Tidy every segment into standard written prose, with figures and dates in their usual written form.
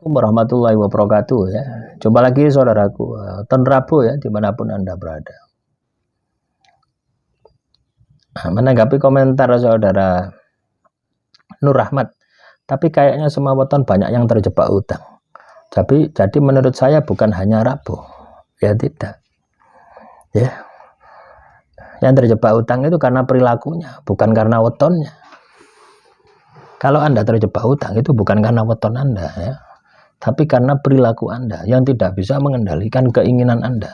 Assalamualaikum warahmatullahi wabarakatuh ya. Jumpa lagi saudaraku, Ton Rabu ya dimanapun Anda berada. Menanggapi komentar saudara Nur Rahmat, tapi kayaknya semua weton banyak yang terjebak utang. Jadi menurut saya bukan hanya Rabu, ya tidak. Ya, yang terjebak utang itu karena perilakunya, bukan karena wetonnya. Kalau Anda terjebak utang itu bukan karena weton Anda ya, tapi karena perilaku Anda yang tidak bisa mengendalikan keinginan Anda,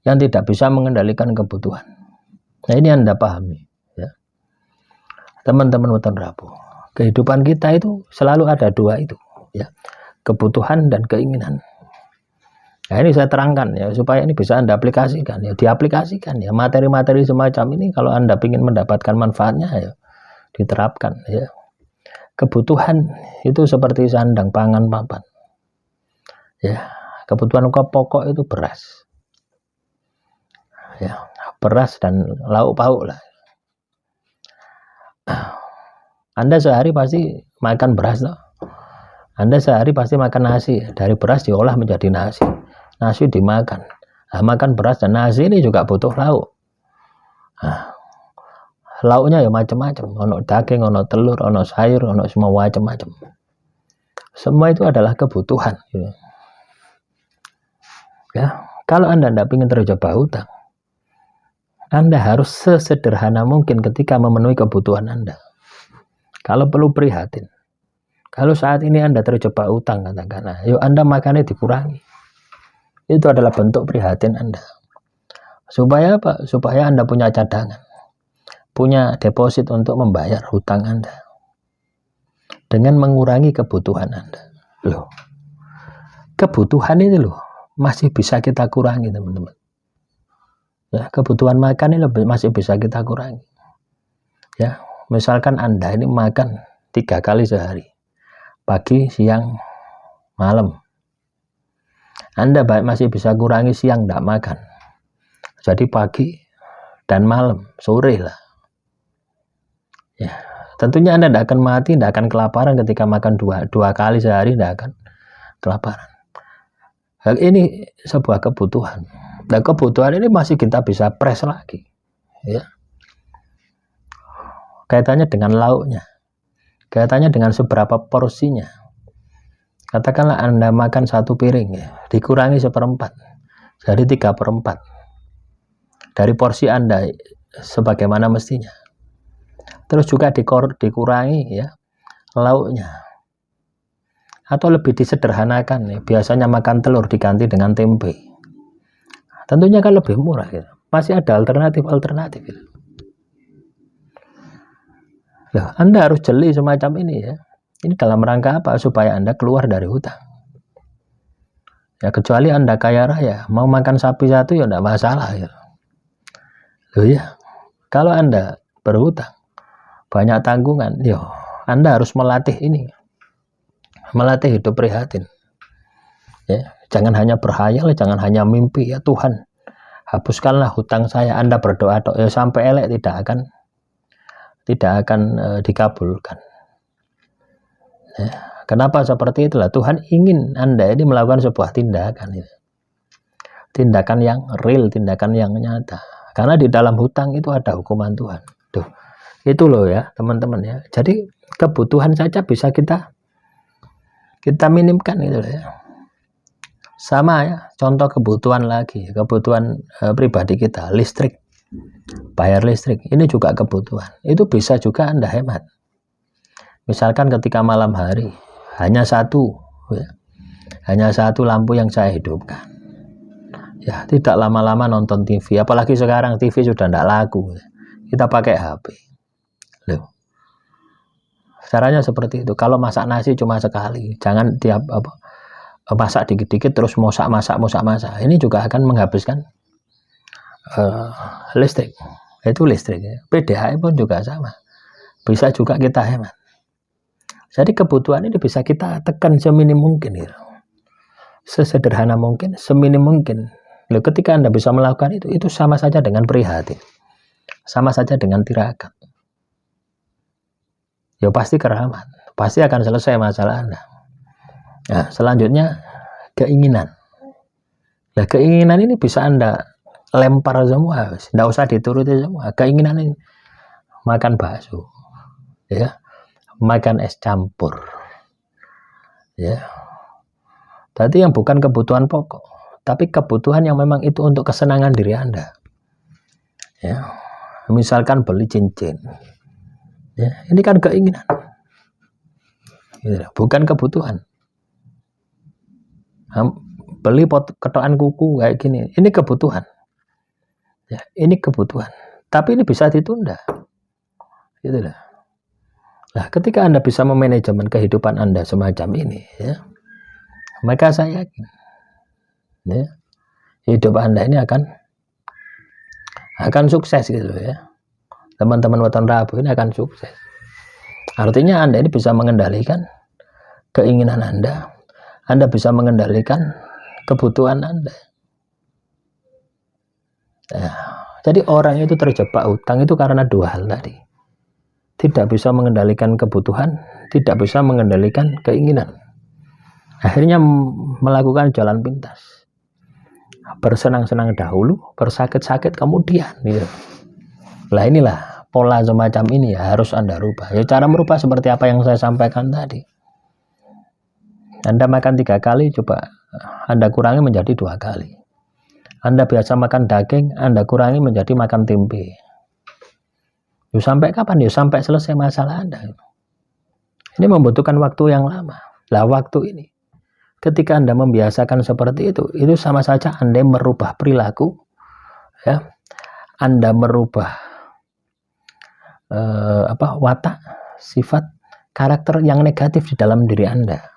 yang tidak bisa mengendalikan kebutuhan. Nah ini Anda pahami ya, teman-teman weton Rabu. Kehidupan kita itu selalu ada dua itu ya, kebutuhan dan keinginan. Nah ini saya terangkan ya supaya ini bisa Anda aplikasikan ya, diaplikasikan ya, materi-materi semacam ini kalau Anda ingin mendapatkan manfaatnya ya diterapkan ya. Kebutuhan itu seperti sandang, pangan, papan ya. Kebutuhan pokok itu beras ya, beras dan lauk pauk lah. Anda sehari pasti makan beras loh. Anda sehari pasti makan nasi, dari beras diolah menjadi nasi, nasi dimakan. Nah, makan beras dan nasi ini juga butuh lauk. Nah, lauknya ya macam-macam, ono daging, ono telur, ono sayur, ono semua macam-macam. Semua itu adalah kebutuhan. Ya, kalau Anda tidak ingin terjebak hutang, Anda harus sesederhana mungkin ketika memenuhi kebutuhan Anda. Kalau perlu prihatin. Kalau saat ini Anda terjebak hutang, katakanlah, yuk Anda makannya dikurangi. Itu adalah bentuk prihatin Anda. Supaya apa? Supaya Anda punya cadangan, punya deposit untuk membayar hutang Anda dengan mengurangi kebutuhan Anda. Loh, kebutuhan ini loh masih bisa kita kurangi teman-teman. Ya, kebutuhan makan ini masih bisa kita kurangi. Ya, misalkan Anda ini makan 3 kali sehari, pagi, siang, malam. Anda masih bisa kurangi siang tidak makan. Jadi pagi dan malam, sore lah. Ya, tentunya Anda tidak akan mati, tidak akan kelaparan ketika makan dua kali sehari, tidak akan kelaparan. Hal ini sebuah kebutuhan. Dan kebutuhan ini masih kita bisa press lagi. Ya. Kaitannya dengan lauknya, kaitannya dengan seberapa porsinya. Katakanlah Anda makan 1 piring ya, dikurangi 1/4, jadi 3/4 dari porsi Anda sebagaimana mestinya. Terus juga dikurangi ya lauknya, atau lebih disederhanakan ya, biasanya makan telur diganti dengan tempe, tentunya kan lebih murah gitu. Masih ada alternatif gitu. Loh, Anda harus jeli semacam ini ya. Ini dalam rangka apa? Supaya Anda keluar dari hutang ya. Kecuali Anda kaya raya, mau makan sapi 1 ya tidak masalah ya. Loh ya, kalau Anda berhutang, banyak tanggungan, yo, Anda harus melatih ini, melatih hidup prihatin. Ya, jangan hanya berhayal, jangan hanya mimpi ya Tuhan, hapuskanlah hutang saya. Anda berdoa ya sampai elek tidak akan dikabulkan. Ya, kenapa seperti itulah? Tuhan ingin Anda ini melakukan sebuah tindakan, ya. Tindakan yang real, tindakan yang nyata. Karena di dalam hutang itu ada hukuman Tuhan. Tuh. Itu loh ya teman-teman ya. Jadi kebutuhan saja bisa kita minimkan itu ya. Sama ya, contoh kebutuhan lagi, kebutuhan pribadi kita, listrik, bayar listrik, ini juga kebutuhan. Itu bisa juga Anda hemat. Misalkan ketika malam hari hanya 1 ya, hanya 1 lampu yang saya hidupkan. Ya, tidak lama-lama nonton TV, apalagi sekarang TV sudah tidak laku. Ya. Kita pakai HP. Loh. Caranya seperti itu. Kalau masak nasi cuma sekali, jangan tiap masak dikit-dikit terus masak. Ini juga akan menghabiskan listrik. Itu listrik ya. PDAM pun juga sama. Bisa juga kita hemat. Jadi kebutuhan ini bisa kita tekan seminim mungkin gitu. Sesederhana mungkin, seminim mungkin. Loh, ketika Anda bisa melakukan itu sama saja dengan prihatin. Sama saja dengan tirakat. Ya pasti keramat, pasti akan selesai masalah Anda. Nah, selanjutnya keinginan. Nah, keinginan ini bisa Anda lempar semua, tidak usah dituruti semua. Keinginan ini makan bakso, ya, makan es campur, ya. Tadi yang bukan kebutuhan pokok, tapi kebutuhan yang memang itu untuk kesenangan diri Anda. Ya, misalkan beli cincin, ya, ini kan keinginan, bukan kebutuhan. Beli ketokan kuku kayak gini, ini kebutuhan. Ya, ini kebutuhan. Tapi ini bisa ditunda. Gitu lah. Nah, ketika Anda bisa memanajemen kehidupan Anda semacam ini, ya, maka saya yakin, ya, hidup Anda ini akan sukses gitu ya. Teman-teman Weton Rabu ini akan sukses. Artinya Anda ini bisa mengendalikan keinginan Anda bisa mengendalikan kebutuhan Anda. Nah, jadi orang itu terjebak utang itu karena dua hal tadi. Tidak bisa mengendalikan kebutuhan, tidak bisa mengendalikan keinginan. Akhirnya melakukan jalan pintas. Bersenang-senang dahulu, bersakit-sakit kemudian. Gitu. Nah, inilah pola semacam ini ya, harus Anda rubah. Ya, cara merubah seperti apa yang saya sampaikan tadi. Anda makan 3 kali, coba Anda kurangi menjadi 2 kali. Anda biasa makan daging, Anda kurangi menjadi makan tempe. Yuk, sampai kapan? Yuk, sampai selesai masalah Anda. Ini membutuhkan waktu yang lama. Lah, waktu ini, ketika Anda membiasakan seperti itu sama saja Anda merubah perilaku, ya. Anda merubah watak, sifat, karakter yang negatif di dalam diri Anda.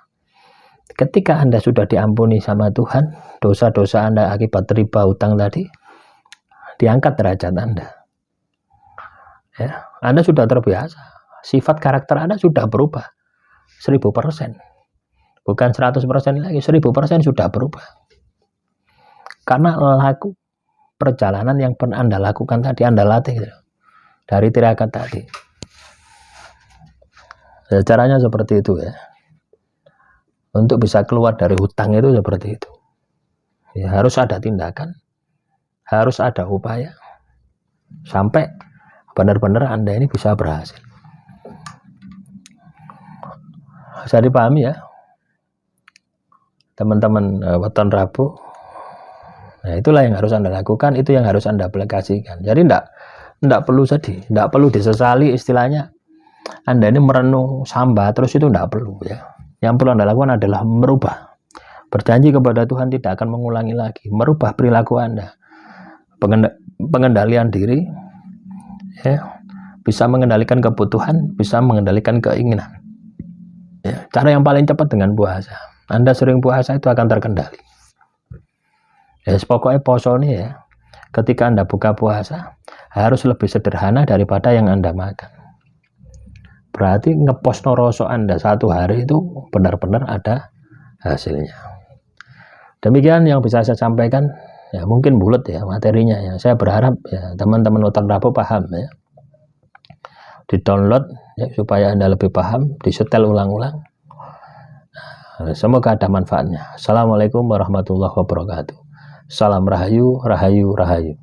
Ketika Anda sudah diampuni sama Tuhan, dosa-dosa Anda akibat riba utang tadi diangkat derajat Anda. Ya, Anda sudah terbiasa. Sifat karakter Anda sudah berubah 1000%. Bukan 100% lagi, 1000% sudah berubah. Karena laku perjalanan yang pernah Anda lakukan tadi, Anda latih gitu. Dari tirakat tadi. Ya, caranya seperti itu ya. Untuk bisa keluar dari hutang itu seperti itu. Ya, harus ada tindakan, harus ada upaya, sampai benar-benar Anda ini bisa berhasil. Bisa dipahami ya, teman-teman Weton Rabu. Nah, itulah yang harus Anda lakukan, itu yang harus Anda aplikasikan. Jadi tidak perlu sedih, tidak perlu disesali istilahnya. Anda ini merenung samba terus itu tidak perlu ya. Yang perlu Anda lakukan adalah merubah. Berjanji kepada Tuhan tidak akan mengulangi lagi. Merubah perilaku Anda. Pengendalian diri. Ya, bisa mengendalikan kebutuhan, bisa mengendalikan keinginan. Ya, cara yang paling cepat dengan puasa. Anda sering puasa itu akan terkendali. Ya, pokoknya poso ini ya. Ketika Anda buka puasa, harus lebih sederhana daripada yang Anda makan. Berarti ngepost noroso Anda 1 hari itu benar-benar ada hasilnya. Demikian yang bisa saya sampaikan. Ya, mungkin bulat ya materinya ya. Saya berharap ya teman-teman Weton Rabu paham ya. Di-download ya, supaya Anda lebih paham, disetel ulang-ulang. Semoga ada manfaatnya. Assalamualaikum warahmatullahi wabarakatuh. Salam rahayu, rahayu, rahayu.